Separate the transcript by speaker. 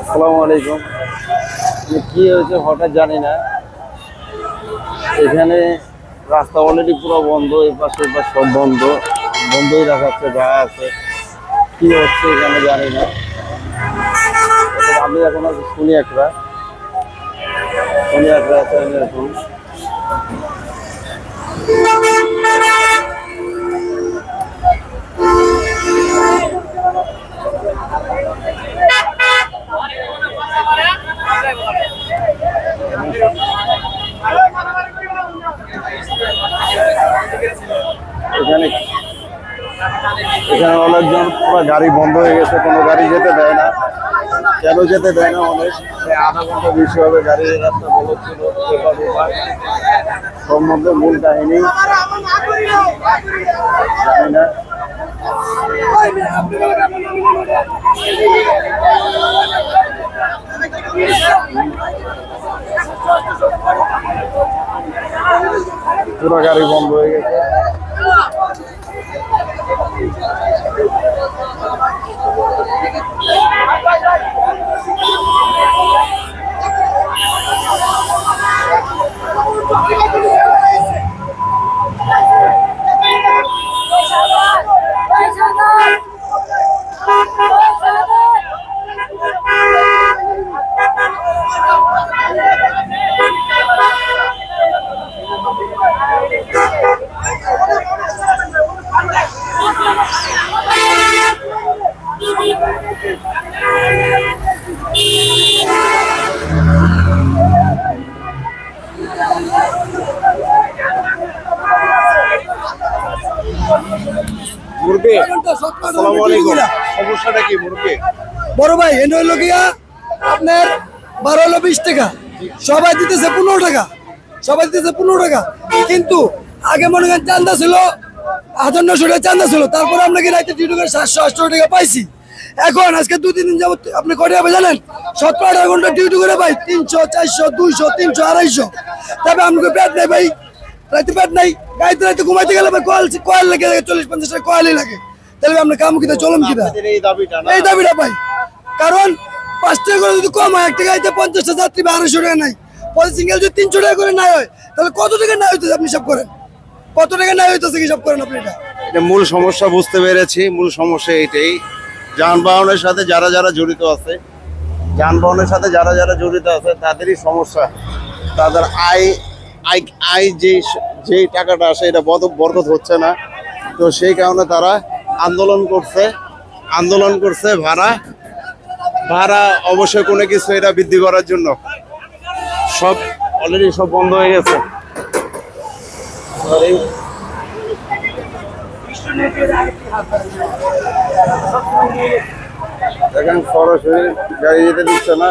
Speaker 1: আসসালামু আলাইকুম। কি হয়েছে হঠাৎ জানি না, এখানে রাস্তা অলরেডি পুরো বন্ধ, এই পাশে সব বন্ধ, বন্ধই রাখাচ্ছে যা আছে। কি হচ্ছে এখানে জানি না। আমি এখন আছি শুনি একটা আছে এখন। এখানে অনেকজন পুরো গাড়ি বন্ধ হয়ে গেছে, কোনো গাড়ি যেতে দেয় না। কেন যেতে দেয় না? অনেক আধা ঘন্টা বেশি হবে গাড়ি রাস্তা বলেছিল। সব মধ্যে মূল কাহিনী জানি না। পুরো গাড়ি বন্ধ হয়ে গেছে। সমস্যাটা কি মুরগি?
Speaker 2: বড় ভাই এনে হইল গিয়া আপনার 12 হলো 20 টাকা, সবাই দিতেছে 15 টাকা, কিন্তু আগে মনে করেন চান্দা ছিল 1900 টাকা চান্দা ছিল, তারপরে আমরা কি রাইতে ডিউটি করে 700-800 টাকা পাইছি। এখন আজকে 2-3 দিন যাবত আপনি কয়টা হবে জানেন? 17-18 ঘন্টা ডিউটি করে ভাই 300, 400, 200, 300, 250। তবে আমাকে পেট নাই ভাই, রাইতে পেট নাই, গাইতে রাইতে ঘুমাইতে গেলে ভাই কয়েল লাগে 40-50 টাকা কয়েলই লাগে। তাহলে আমরা কাম কিনা চলম কিনা এই দাবিটা পাই। কারণ 5 টাকা করে যদি কম হয়, একটা গাড়িতে 50টা যাত্রী 1200 টাকা নাই, পরে সিঙ্গেল যদি 300 টাকা করে নাই হয়, তাহলে কত টাকা নাই হইতেছে আপনি হিসাব করেন, কত টাকা নাই হইতেছে হিসাব করেন আপনি।
Speaker 1: এটা মূল সমস্যা বুঝতে পেরেছি। মূল সমস্যা এইটাই, যানবাহনের সাথে যারা জড়িত আছে, তাদেরই সমস্যা। তাদের আয় যে টাকাটা আসে এটা বরকত হচ্ছে না। তো সেই কারণে তারা আন্দোলন করছে ভাড়া অবশ্যই কোনো কিছু এটা বৃদ্ধি করার জন্য। সব অলরেডি সব বন্ধ হয়ে গেছে। দেখেন সরাসরি গাড়ি যেতে দিচ্ছে না।